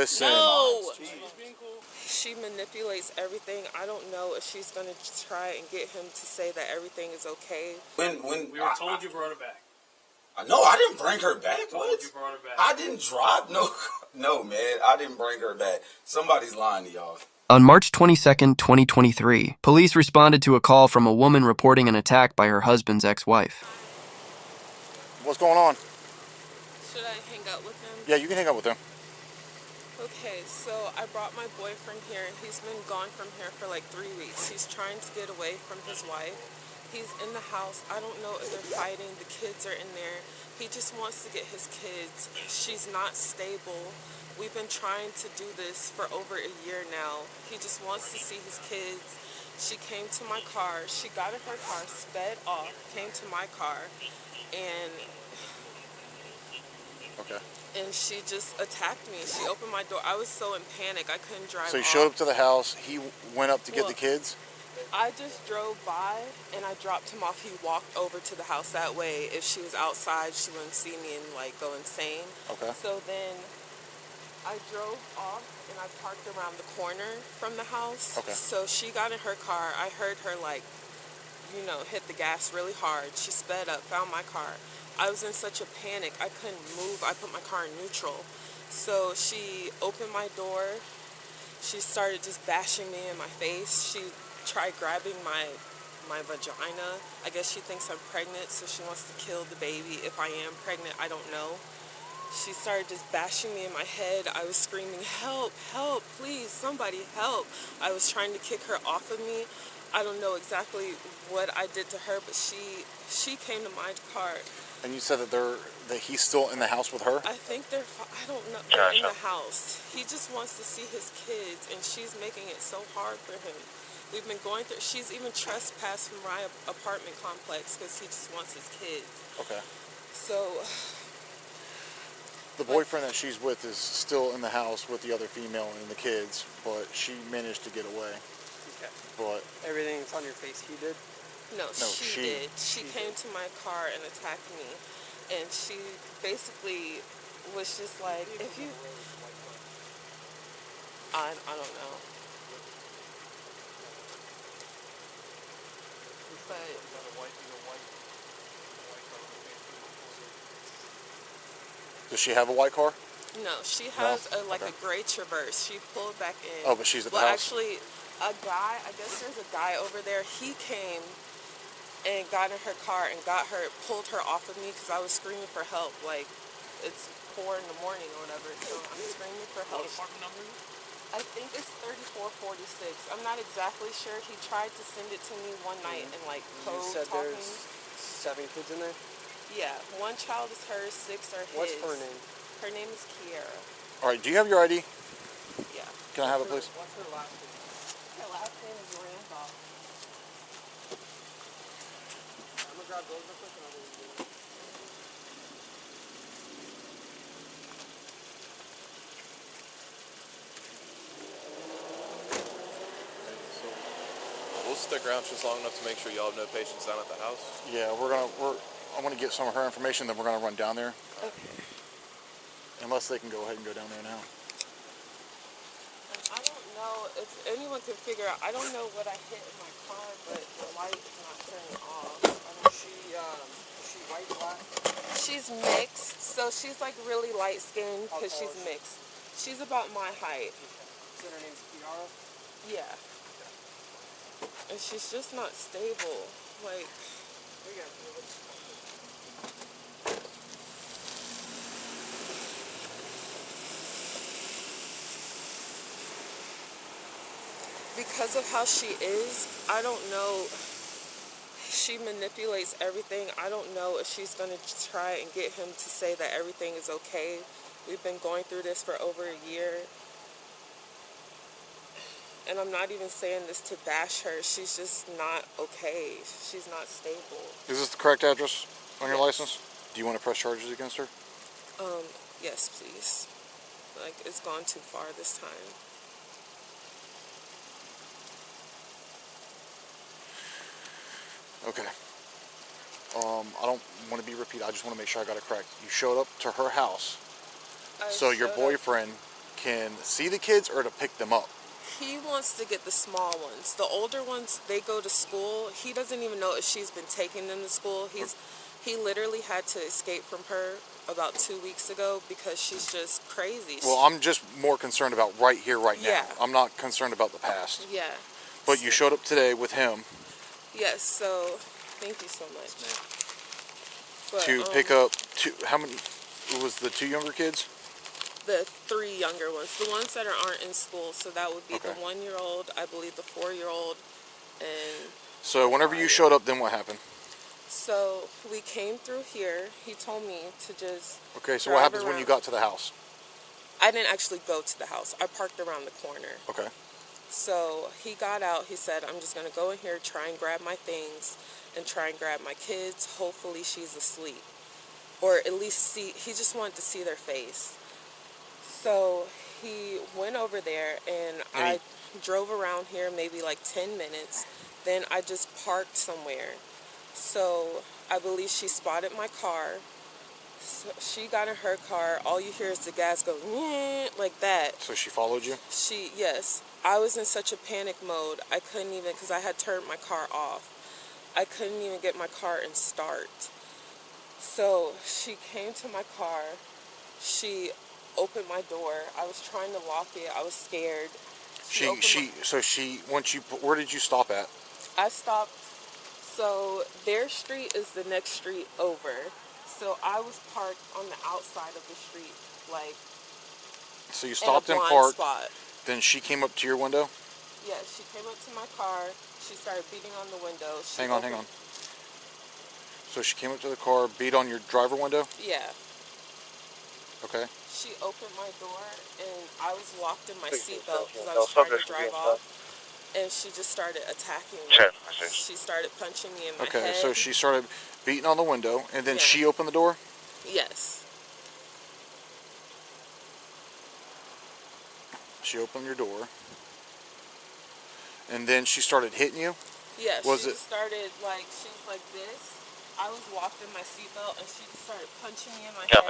Listen. No. She manipulates everything. I don't know if she's going to try and get him to say that everything is okay. When we were told you brought her back. No, I didn't bring her back. What? You brought her back. I didn't drive. No, man. I didn't bring her back. Somebody's lying to y'all. On March 22, 2023, police responded to a call from a woman reporting an attack by her husband's ex-wife. What's going on? Should I hang out with him? Yeah, you can hang out with him. Okay, so I brought my boyfriend here, and he's been gone from here for like 3 weeks. He's trying to get away from his wife. He's in the house. I don't know if they're fighting. The kids are in there. He just wants to get his kids. She's not stable. We've been trying to do this for over a year now. He just wants to see his kids. She came to my car. She got in her car, sped off, came to my car, and she just attacked me. She opened my door. I was so in panic, I couldn't drive So you off. showed up to the house. He went up to get the kids? I just drove by and I dropped him off. He walked over to the house. That way, if she was outside, she wouldn't see me and like go insane. Okay. So then I drove off and I parked around the corner from the house. Okay. So she got in her car. I heard her hit the gas really hard. She sped up, found my car. I was in such a panic. I couldn't move. I put my car in neutral. So she opened my door. She started just bashing me in my face. She tried grabbing my vagina. I guess she thinks I'm pregnant, so she wants to kill the baby. If I am pregnant, I don't know. She started just bashing me in my head. I was screaming, help, help, please, somebody help. I was trying to kick her off of me. I don't know exactly what I did to her, but she came to my car. And you said that he's still in the house with her? I think I don't know, they're in the house. He just wants to see his kids, and she's making it so hard for him. We've been going through, she's even trespassed from my apartment complex because he just wants his kids. Okay. So the boyfriend that she's with is still in the house with the other female and the kids, but she managed to get away. Okay. But everything's on your face. He did? No, she did. She came to my car and attacked me. And she basically was just like, if you... I don't know. But... Does she have a white car? No, she has a gray Traverse. She pulled back in. Oh, but she's at the house? Actually, a guy, I guess there's a guy over there, he came and got in her car and pulled her off of me because I was screaming for help. Like, it's 4 in the morning or whatever, so I'm screaming for help. What apartment number? I think it's 3446. I'm not exactly sure. He tried to send it to me one night and like code You said talking. there's 7 kids in there? Yeah, 1 child is hers, 6 are his. What's her name? Her name is Kiara. All right, do you have your ID? Yeah. Can I have it, please? What's her last name? Her last name is Randolph. I'm gonna grab those real quick and I'll leave you. We'll stick around just long enough to make sure y'all have no patients down at the house. Yeah, I'm gonna get some of her information, then we're gonna run down there. Okay. Unless they can go ahead and go down there now. I don't know if anyone can figure out. I don't know what I hit in my car, but the light's not turning off. She white, black? She's mixed, so she's like really light skinned because she's mixed. She's about my height. So her name's Kiara? Yeah. And she's just not stable. Like, because of how she is, I don't know. She manipulates everything. I don't know if she's going to try and get him to say that everything is okay. We've been going through this for over a year. And I'm not even saying this to bash her. She's just not okay. She's not stable. Is this the correct address on your license? Do you want to press charges against her? Yes, please. Like, it's gone too far this time. Okay. I don't want to be repeated. I just want to make sure I got it correct. You showed up to her house. So your boyfriend can see the kids or to pick them up? He wants to get the small ones. The older ones, they go to school. He doesn't even know if she's been taking them to school. He literally had to escape from her about 2 weeks ago because she's just crazy. Well, I'm just more concerned about right here, right now. Yeah. I'm not concerned about the past. Yeah. But you showed up today with him Yes, so thank you so much. But, to pick up how many? It was the 2 younger kids? the 3 younger ones, the ones that aren't in school. So that would be Okay. the 1-year-old, I believe the 4-year-old, and So whenever you showed up, then what happened? so we came through here. He told me to just Okay, so what drive happens when you around. got to the house? I didn't actually go to the house. I parked around the corner. Okay. So he got out. He said, I'm just going to go in here, try and grab my things, and try and grab my kids. Hopefully she's asleep. Or at least see, he just wanted to see their face. So he went over there, and I drove around here maybe like 10 minutes. Then I just parked somewhere. So I believe she spotted my car. So she got in her car. All you hear is the gas go like that. So she followed you? Yes. I was in such a panic mode. I couldn't even, because I had turned my car off. I couldn't even get my car in start. So she came to my car. She opened my door. I was trying to lock it. I was scared. Where did you stop at? I stopped. So their street is the next street over. So I was parked on the outside of the street, like So you in a stopped and blind parked. spot. Then she came up to your window? Yeah, she came up to my car. She started beating on the window. Hang on. So she came up to the car, beat on your driver window? Yeah. Okay. She opened my door, and I was locked in my seatbelt because I was trying to drive off. And she just started attacking me. She started punching me in my head. Okay, so she started beating on the window, and then she opened the door? Yes. She opened your door. And then she started hitting you? Yeah, she just started, like, she was like this. I was locked in my seatbelt, and she just started punching me in my head,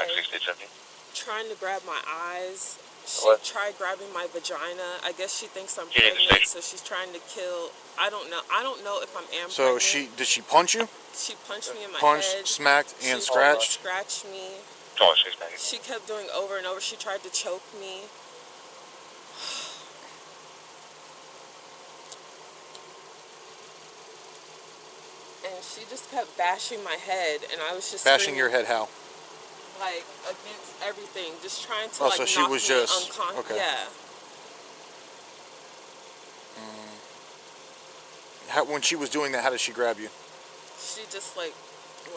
trying to grab my eyes. She tried grabbing my vagina. I guess she thinks I'm pregnant, so she's trying to kill. I don't know. I don't know if I'm pregnant. So did she punch you? She punched me in my head. Punched, smacked, and scratched? She scratched me. She kept doing over and over. She tried to choke me. And she just kept bashing my head, and I was just bashing your head how? Like against everything, just trying to so she knock was me just unconscious. okay. Yeah. When she was doing that, how did she grab you? She just like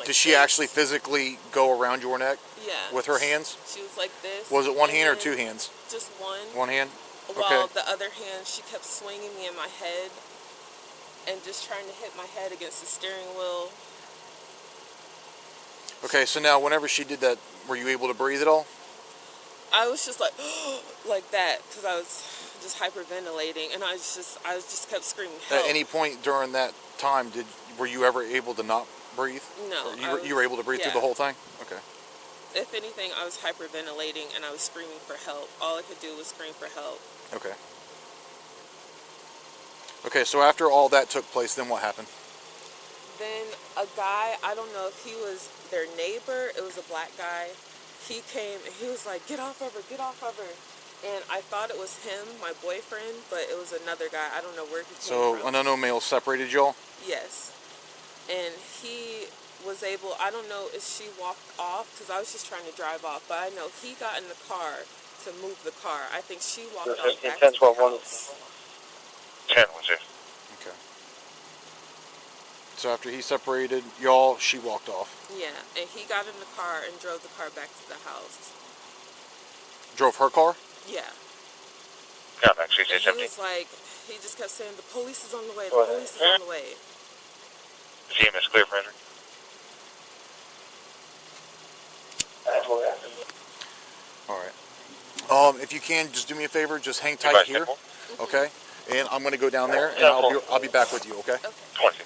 did she actually physically go around your neck? Yeah. With her hands? She was like this. Was it one hand or 2 hands? Just one. One hand? While Okay. the other hand, she kept swinging me in my head and just trying to hit my head against the steering wheel. Okay, so now whenever she did that, were you able to breathe at all? I was just like, like that, because I was just hyperventilating, and I just kept screaming, help. At any point during that time, were you ever able to not breathe? No. You were able to breathe through the whole thing? Okay. If anything, I was hyperventilating, and I was screaming for help. All I could do was scream for help. Okay. Okay, so after all that took place, then what happened? Then a guy, I don't know if he was their neighbor, it was a black guy. He came and he was like, get off of her, get off of her. And I thought it was him, my boyfriend, but it was another guy. I don't know where he came from. So an unknown male separated y'all? Yes. And he was able, I don't know if she walked off, because I was just trying to drive off, but I know he got in the car to move the car. I think she walked off back to the house. 10, 1, Okay. So after he separated y'all, she walked off. Yeah, and he got in the car and drove the car back to the house. Drove her car? Yeah. Contact And 1670. he was like, he just kept saying, the police is on the way, the police is on the way. GMS clear for entry. Alright. If you can, just do me a favor, just hang tight here. Okay? And I'm going to go down there, and I'll be back with you, okay? Okay. 20.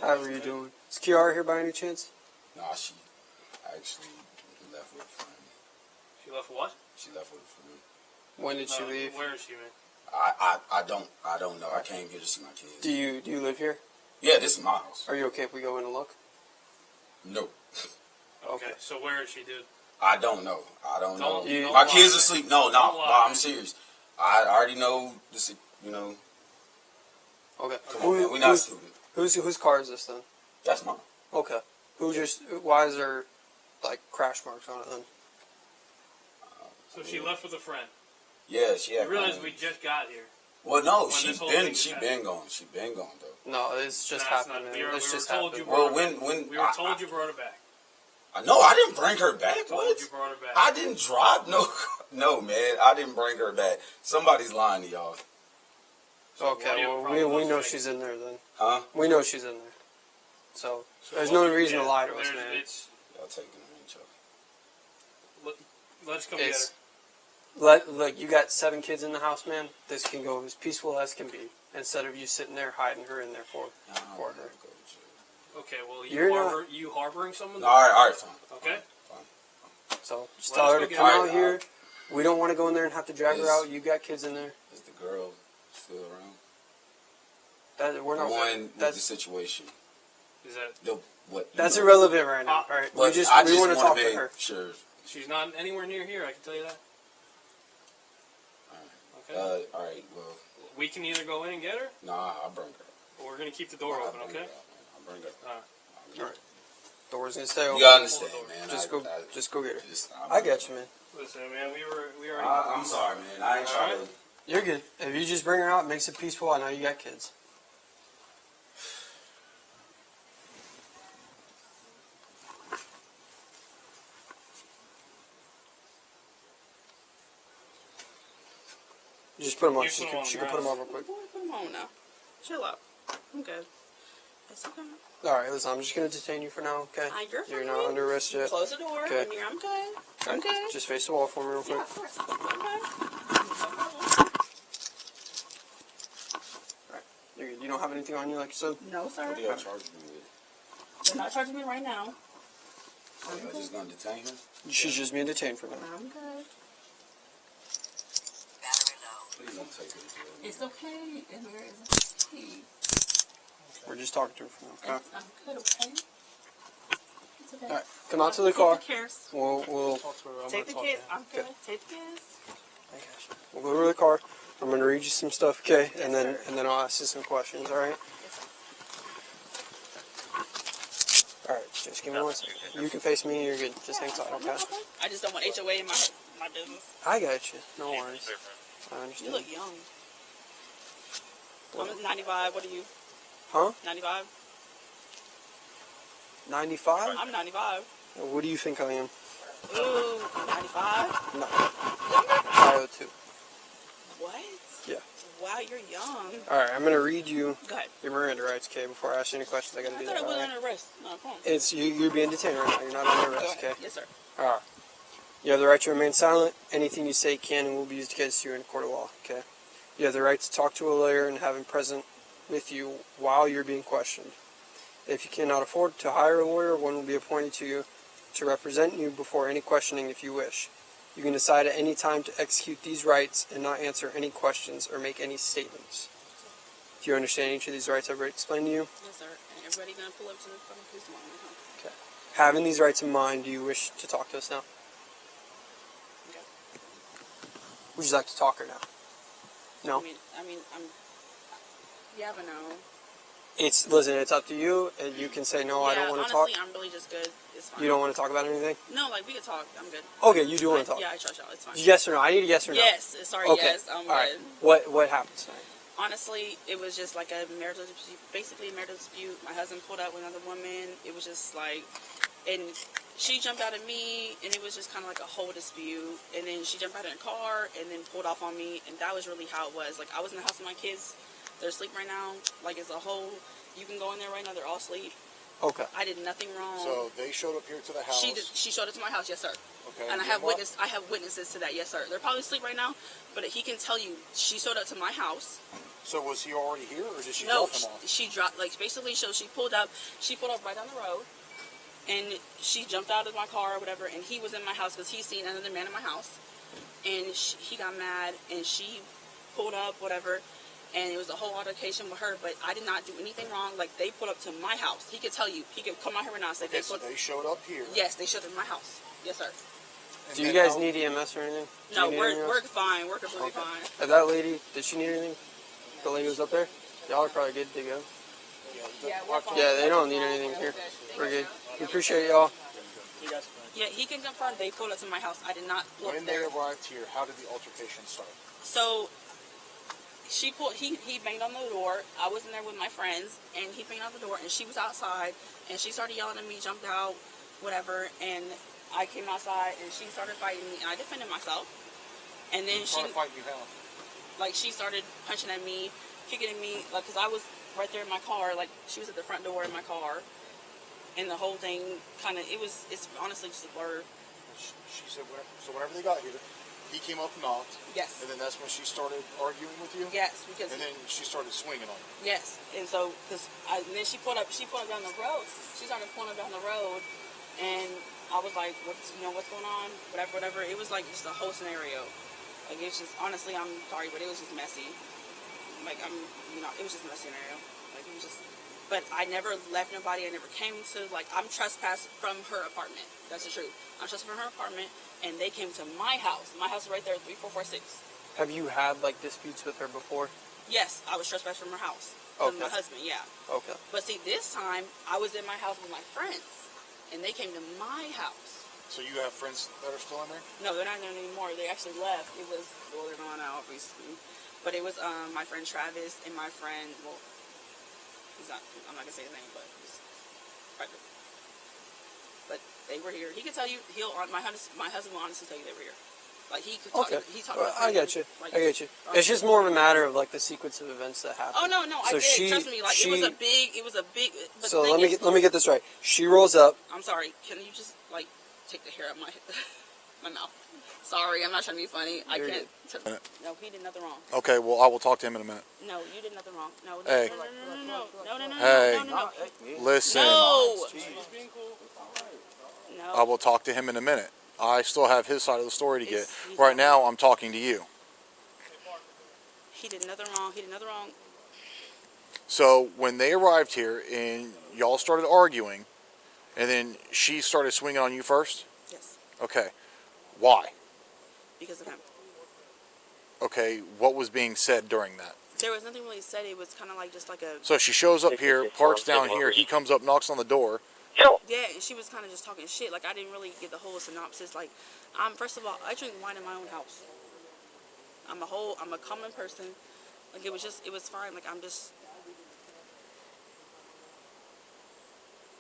However you doing. Is Kiara here by any chance? Nah, she actually left with a friend. She left what? She left with a friend. When did she leave? Where is she, man? I don't know. I came here to see my kids. Do you live here? Yeah, this is my house. Are you okay if we go in and look? No. Okay. So where is she, dude? I don't know. I don't know. You- My Don't kids lie. are asleep. No, Don't lie. I'm serious. I already know this. You know, Okay. come on, man. We're not stupid. Whose car is this then? That's mine. Okay. Why is there like crash marks on it then? So she left with a friend. Yeah, she had. You realize friends. we just got here. Well, no, when she this whole been thing she happened. been gone. She been gone though. No, it's just That's happened. not- Man. we were It's just told you happened. brought Well, her back. when We were told you brought her back. No, I didn't bring her back. We told What? you brought her back. I didn't drive. No, no, man. I didn't bring her back. Somebody's lying to y'all. So why Okay, do you have a well, problem we with know us she's in there then. Huh? We know she's in there. So, there's no reason to lie to us, there's- man. It's, Y'all taking each other. let's come get her. It's, look, you got 7 kids in the house, man. This can go as peaceful as can be. Instead of you sitting there hiding her in there for I don't her. wanna go to jail. Okay, well, You're you harboring someone? No, all right, fine. Okay. Fine. So just Well, tell her let's to go come get her. out here. We don't want to go in there and have to drag her Is- out. You got kids in there. Is the girl still around? We're The not. one with the That's situation. Is that The what? that's you know. irrelevant right now. All right. But We I want to wanna talk to make her. Sure. she's not anywhere near here? I can tell you that. Okay. All right. Well, We can either go in and get her, nah. I'll bring her. or we're gonna keep the door I'll open. bring Okay. her out, man. I'll bring her. All right. Door's gonna stay open. You gotta understand, man. Just go get her. I'm I get you, man. Listen, man, we already. I'm sorry, man. I ain't trying to. You're good. If you just bring her out, it makes it peaceful. I know you got kids. You just put them on. You She put 'em can, on she the can put them on ground. real quick. Boy, put 'em on now. Chill out. I'm good. It's okay. All right, listen. I'm just gonna detain you for now. Okay. You're You're fine. not under arrest yet. Close the door. Okay. I'm good. I'm All right, good. just face the wall for me real quick. Yeah, of course. Okay. You're good. You don't have anything on you, like you said. No, sir. What are y'all charging me with? They're not charging me right now. Y'all just gonna detain her? She's just being detained for now. I'm good. Please don't take her to jail. It's okay. It's okay. We're just talking to her for now. Okay. I'm good, okay? It's okay. All right. Come out to the car. Take the kids. We'll Talk to her. I'm Take gonna the talk kids. to her. I'm good. Take the kids. I got you. We'll go to the car. I'm gonna read you some stuff, okay? And then I'll ask you some questions. All right. All right. Just give me 1 second. You can face me. You're good. Just hang tight, okay? I just don't want HOA in my business. I got you. No worries. I You understand. look young. I'm 95. What are you? Huh? 95? 95? I'm 95. What do you think I am? Ooh, 95? No. I 02. What? Yeah. Wow, you're young. All right. I'm gonna read you Go ahead. your Miranda rights, okay? Before I ask you any questions, I gotta I do thought that. I was All right? under arrest. No, come on. It's you're being detained right now. You're not under Go arrest, ahead. okay? Yes, sir. All right. You have the right to remain silent. Anything you say can and will be used against you in a court of law, okay? You have the right to talk to a lawyer and have him present with you while you're being questioned. If you cannot afford to hire a lawyer, one will be appointed to you to represent you before any questioning if you wish. You can decide at any time to execute these rights and not answer any questions or make any statements. Do you understand each of these rights I've explained to you? Yes, sir. And everybody gonna pull up to the fucking police department, huh? Okay. Having these rights in mind, do you wish to talk to us now? Okay. Would you like to talk or no? No? I mean, yeah, but no. Listen, it's up to you. And you can say, no, I don't want to talk. Honestly, I'm really just good. It's fine. You don't want to talk about anything? No, like, we can talk. I'm good. Okay, you do want to talk. Yeah, I trust y'all. It's fine. Yes or no? I need a yes or no. Yes. Sorry, Okay. yes. I'm All right. good. What happened tonight? Honestly, it was just like a marital dispute. Basically, a marital dispute. My husband pulled out with another woman. It was just like, and she jumped out at me, and it was just kind of like a whole dispute. And then she jumped out in a car, and then pulled off on me, and that was really how it was. Like, I was in the house with my kids. They're asleep right now. Like, it's a whole, you can go in there right now. They're all asleep. Okay. I did nothing wrong. So they showed up here to the house. She showed up to my house, yes, sir. Okay. And I have witnesses to that, yes, sir. They're probably asleep right now, but he can tell you she showed up to my house. So was he already here, or did she No, drop him off? she dropped, like, basically, so she pulled up right down the road, and she jumped out of my car or whatever, and he was in my house because he's seen another man in my house, and he got mad, and she pulled up, whatever, and it was a whole altercation with her, but I did not do anything wrong. Like, they pulled up to my house. He could tell you. He could come out here right now and say, Okay, so they showed up here. Yes, they showed up in my house. Yes, sir. And Do you guys need EMS or anything? No, we're fine. We're completely fine. And that lady, did she need anything? The lady was up there? Y'all are probably good to go. Yeah, we're fine. Yeah, they don't need anything here. We're good. We appreciate y'all. Yeah, he can confirm they pulled up to my house. I did not pull up When they there. arrived here, how did the altercation start? So he banged on the door. I was in there with my friends, and he banged on the door, and she was outside, and she started yelling at me, jumped out, whatever, and I came outside, and she started fighting me, and I defended myself. And then she Trying to fight you how? like, she started punching at me, kicking at me, like, because I was right there in my car, like, she was at the front door in my car, and the whole thing kind of, it's honestly just a blur. She said, so whenever they got here, he came up and knocked. Yes. And then that's when she started arguing with you? Yes, because... And then she started swinging on you? Yes, and so, and then she pulled up down the road, she started pulling up down the road, and I was like, what's going on, whatever, it was like just a whole scenario. Like, it's just, honestly, I'm sorry, but it was just messy. Like, it was just a messy scenario. Like, it was just, but I never left nobody. I never came to, like, I'm trespassed from her apartment. That's the truth. I'm trespassed from her apartment, and they came to my house. My house is right there, 3446. Have you had, like, disputes with her before? Yes, I was trespassed from her house. Okay. From my husband, yeah. Okay. But see, this time, I was in my house with my friends, and they came to my house. So you have friends that are still in there? No, they're not there anymore. They actually left. It was, well, they're gone now, obviously. But it was my friend Travis and my friend, well, I'm not going to say his name, but he's private. But they were here. He could tell you, my husband will honestly tell you they were here. Like, he could talk, Okay. he talked Well, about I get you. like, I get you. It's just more of a matter of, like, the sequence of events that happened. Oh, no, So I get it. Trust me. Like, it was a big, but So the thing is, let me get this right. She rolls up. I'm sorry. Can you just, like, take the hair out of my mouth? Sorry, I'm not trying to be funny. I You're can't. No, he did nothing wrong. Okay, well, I will talk to him in a minute. No, you did nothing wrong. No, Hey. no. Hey. No. Listen, No. I will talk to him in a minute. I still have his side of the story to get. He's Right not- now, I'm talking to you. He did nothing wrong. So when they arrived here and y'all started arguing, and then she started swinging on you first? Yes, Okay. Why? because of him. Okay, what was being said during that? There was nothing really said. It was kind of like just like a So she shows up here, parks down here, he comes up, knocks on the door. yeah, and she was kind of just talking shit. Like, I didn't really get the whole synopsis. Like, first of all, I drink wine in my own house. I'm a common person. Like, it was fine. Like,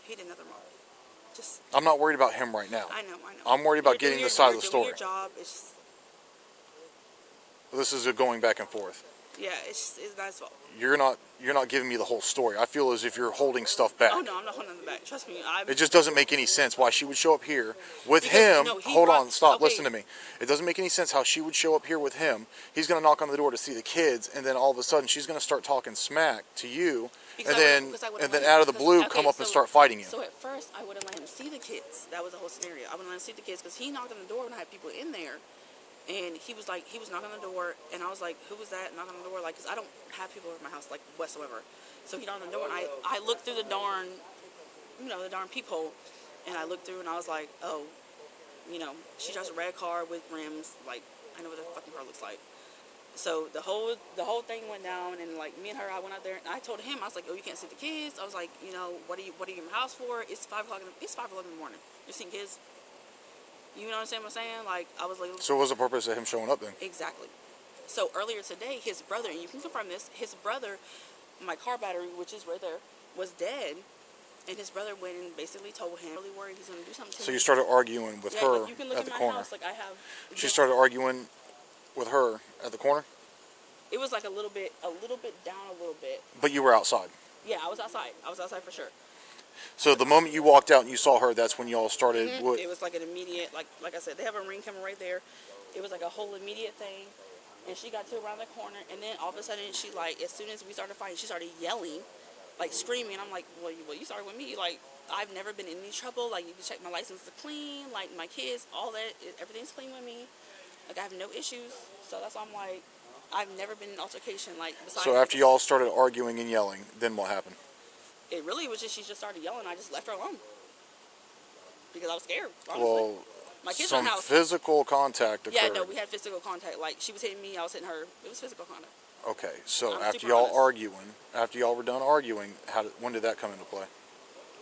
he did nothing wrong. Just, I'm not worried about him right now. I know. I'm worried about You're getting doing the side of you're the doing story. Your job. It's just, This is a going back and forth. yeah, it's not his fault. You're not giving me the whole story. I feel as if you're holding stuff back. Oh no, I'm not holding them back. Trust me. It just doesn't make any sense why she would show up here with Because, him. no, he Hold brought- on, stop, okay. listen to me. It doesn't make any sense how she would show up here with him. He's going to knock on the door to see the kids, and then all of a sudden she's going to start talking smack to you, Because and then out of the blue come up and start fighting you. So at first, I wouldn't let him see the kids. That was the whole scenario. I wouldn't let him see the kids because he knocked on the door when I had people in there. And he was knocking on the door, and I was like, who was that knocking on the door? Like, because I don't have people in my house, like, whatsoever. So he knocked on the door, and I looked through the darn peephole, and I looked through, and I was like, oh, she drives a red car with rims. Like, I know what the fucking car looks like. So the whole thing went down, and like me and her, I went out there, and I told him, I was like, oh, you can't see the kids. I was like, what are you in my house for? It's 5 o'clock in the morning. You're seeing kids. You know what I'm saying? Like, I was like... So what was the purpose of him showing up then? Exactly. So earlier today, his brother, and you can confirm this, his brother, my car battery, which is right there, was dead. And his brother went and basically told him, really worried he's going to do something to me. So you started arguing with her you can look at the my corner. house, like I have... She started arguing with her at the corner? It was like a little bit down a little bit. But you were outside? Yeah, I was outside. I was outside for sure. So the moment you walked out and you saw her, that's when y'all started. What? It was like an immediate, like I said, they have a ring camera right there. It was like a whole immediate thing. And she got to around the corner, and then all of a sudden, she like, as soon as we started fighting, she started yelling, like screaming. I'm like, well, you started with me. Like, I've never been in any trouble. Like, you can check my license is clean. Like, my kids, all that, everything's clean with me. Like, I have no issues. So that's why I'm like, I've never been in an altercation. Like, besides. So after y'all started arguing and yelling, then what happened? It really was just, she just started yelling. I just left her alone because I was scared. Honestly. Well, my kids some in the house. physical contact occurred. Yeah, no, we had physical contact. Like, she was hitting me, I was hitting her. It was physical contact. Okay, so I'm after super y'all honest. arguing, after y'all were done arguing, when did that come into play?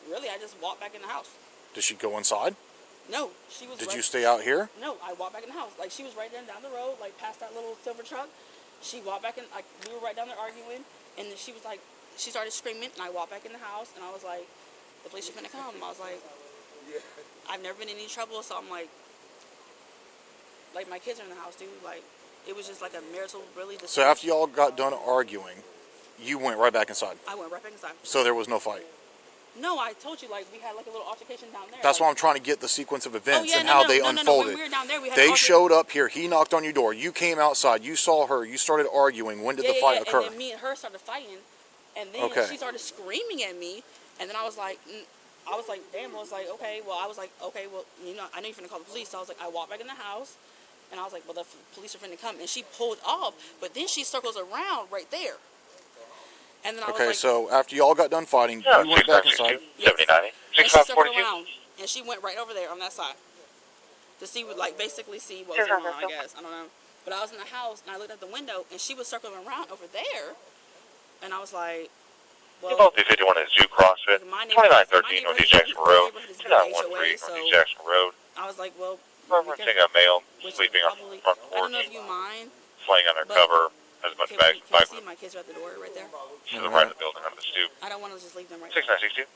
Really, I just walked back in the house. Did she go inside? No, she was. Did you stay out here? No, I walked back in the house. Like, she was right there down the road, like past that little silver truck. She walked back in, like, we were right down there arguing, and then she was like, she started screaming, and I walked back in the house, and I was like, the police are finna come. I was like, I've never been in any trouble, so I'm like, my kids are in the house, dude. Like, it was just like a marital, really. So after y'all got done arguing, you went right back inside? I went right back inside. So there was no fight? No, I told you, like, we had like a little altercation down there. That's like, why I'm trying to get the sequence of events and no, how no, they no, unfolded. When we were down there, we had They showed up here. He knocked on your door. You came outside. You saw her. You started arguing. When did the fight occur? And then me and her started fighting, and then she started screaming at me, and then I was like, damn. I was like, okay. Well, you know, I know you're finna call the police. So I was like, I walked back in the house, and I was like, well, the police are finna come, and she pulled off, but then she circles around right there. And then I was like, so after y'all got done fighting, Yeah, you went back inside. 7090. and she circled around, and she went right over there on that side to see what, like, basically see what was going on, I guess. I don't know. But I was in the house, and I looked out the window, and she was circling around over there, and I was like, well, Both the 51 at Zoo CrossFit, my 2913 Northeast Jackson Road, neighborhood is 2913 HOA, Northeast Jackson Road. I was like, well, Referencing a male which sleeping on probably, the front I don't know porch, if you mind. flying undercover, has a bunch of bags and Can you bike see my kids are at the door right there? to the right of the building under the stoop. I don't want to just leave them right 6962. there.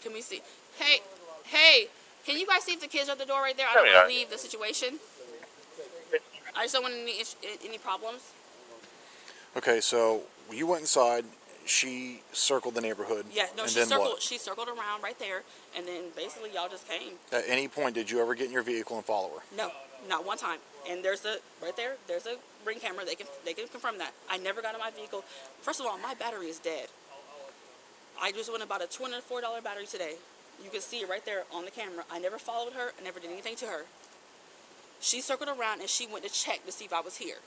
Can we see? Hey, can you guys see if the kids are at the door right there? I don't want to leave the situation. I just don't want any problems. Okay, so you went inside. She circled the neighborhood. Yeah, no, and she then circled. what? She circled around right there, and then basically y'all just came. At any point, did you ever get in your vehicle and follow her? No, not one time. And there's a ring camera. They can confirm that. I never got in my vehicle. First of all, my battery is dead. I just went about a $204 battery today. You can see it right there on the camera. I never followed her. I never did anything to her. She circled around and she went to check to see if I was here.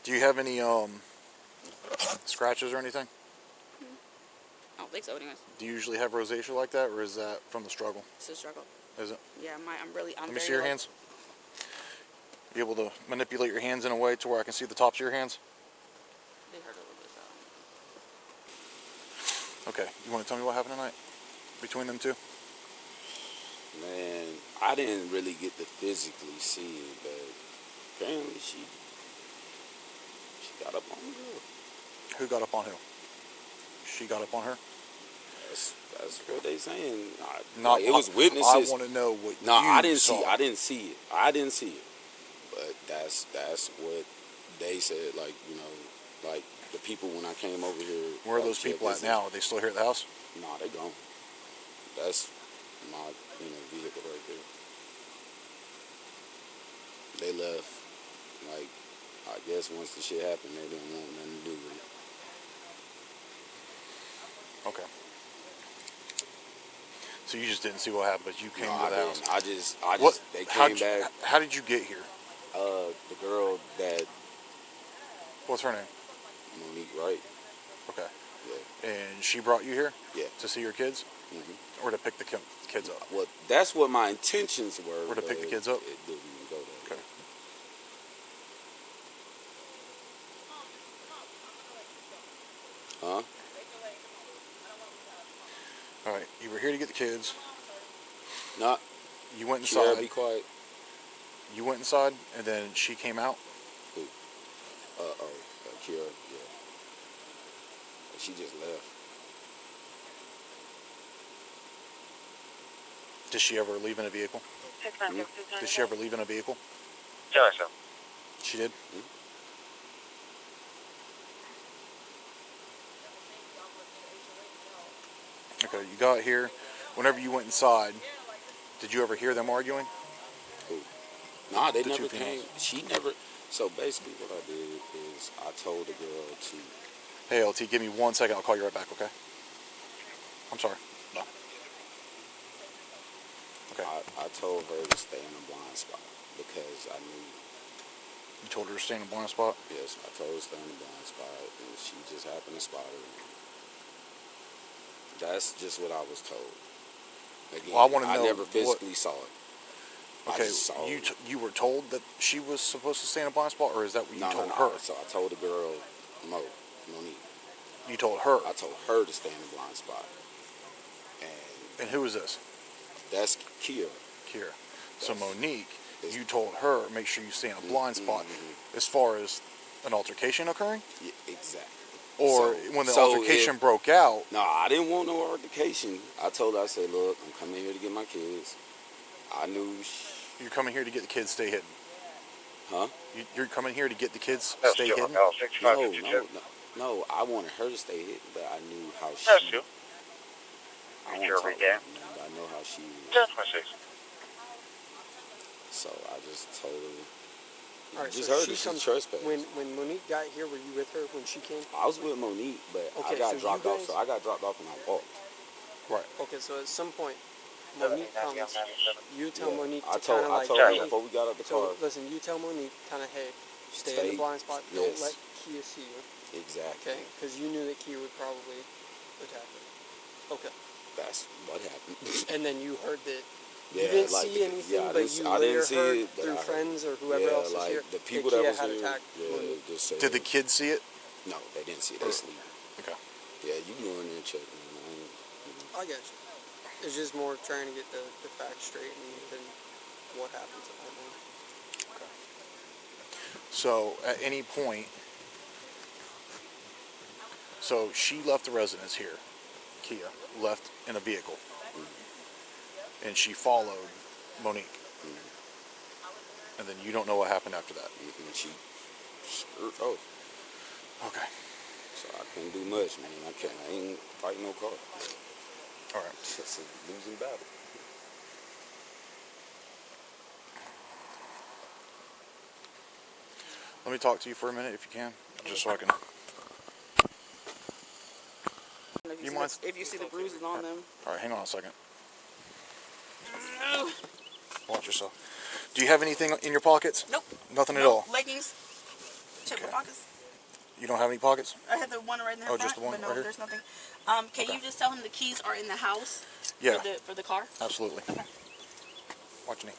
Do you have any scratches or anything? I don't think so, anyways. Do you usually have rosacea like that, or is that from the struggle? It's a struggle. Is it? Yeah, I'm Let me very see your low. hands. You able to manipulate your hands in a way to where I can see the tops of your hands? They hurt a little bit, so. Okay. You want to tell me what happened tonight between them two? Man, I didn't really get to physically see it, but apparently she got up on the girl. Who got up on who? She got up on her? That's what they saying. It was witnesses. I want to know what you I didn't saw. I didn't see it. I didn't see it. But that's what they said. Like, you know, like the people when I came over here. Where are those people at now? Are they still here at the house? Nah, they gone. That's my vehicle right there. They left. Like, I guess once the shit happened, they didn't want nothing to do with it. Okay. So you just didn't see what happened, but you came to the house. I just, they came back. How did you get here? The girl that. What's her name? Monique Wright. Okay. Yeah. And she brought you here? Yeah. To see your kids? Mm-hmm. Or to pick the kids up? Well, that's what my intentions were. Or to pick the kids up? It didn't go there. Okay. Huh? All right. You were here to get the kids. Nah. You went Kiara, inside. be quiet. You went inside, and then she came out. Who? Kiara, yeah. She just left. Did she ever leave in a vehicle? Did she ever leave in a vehicle? Yeah, so. She did? Okay, you got here. Whenever you went inside, did you ever hear them arguing? Who? Nah, they The never two came. females. She never. So basically, what I did is I told the girl to. Hey, LT, give me 1 second. I'll call you right back, okay? I'm sorry. No. Okay. I told her to stay in a blind spot because I knew. You told her to stay in a blind spot? Yes, I told her to stay in a blind spot, and she just happened to spot her. That's just what I was told. Again, Well, I want to know. I never physically saw it. I Okay, just saw it. you were told that she was supposed to stay in a blind spot, or is that what you told No. her? So I told the girl, Monique. You told her? I told her to stay in the blind spot. And who is this? That's Kira. Kira. So Monique, you told her, make sure you stay in a blind spot as far as an altercation occurring? Yeah, exactly. Or when the altercation broke out? No, I didn't want no altercation. I told her, I said, look, I'm coming here to get my kids. I knew... You're coming here to get the kids stay hidden? Huh? You're coming here to get the kids That's stay still hidden? No, I wanted her to stay hidden, but I knew how she... That's true. I Sure, want to yeah. but I know how she is. Definitely. So I just told her... All right, just so heard she that she's comes, trespassing. when Monique got here, were you with her when she came? I was with Monique, but Okay, I got so dropped you off. guys- So I got dropped off and I walked. Right. Okay, so at some point, Monique comes. You tell Yeah, Monique I to told kind of like, her hey. before we got up the So car. listen, you tell Monique kind of, hey, stay in the blind spot. Yes. Don't let Kia see you. Exactly. Okay, because you knew that Kia would probably attack her. Okay. That's what happened. And then you heard that. You Yeah, didn't like, see anything, yeah, I but didn't- you I later didn't see heard it, but through I heard- friends or whoever yeah, else was like, here the people that that Kia was had here, attacked yeah, Monique. just said Did the kids see it? No, they didn't see it. They sleep. Okay. Yeah, you go in there and check. Man. I got you. It's just more trying to get the facts straight and then what happens at that moment. Okay. So at any point, so she left the residence here. Kia left in a vehicle. And she followed Monique. And then you don't know what happened after that. And she screwed off. Okay. So I couldn't do much, man. I ain't fighting no car. All right. It's a losing battle. Let me talk to you for a minute if you can, just so I can. If you see the bruises on them. All right, hang on a second. Watch yourself. Do you have anything in your pockets? Nope. Nothing at all? Leggings. Check my pockets. You don't have any pockets? I have the one right in there. Oh, just the one but no, right here? there's nothing. Can you just tell him the keys are in the house? Yeah. For the car? Absolutely. Watch me.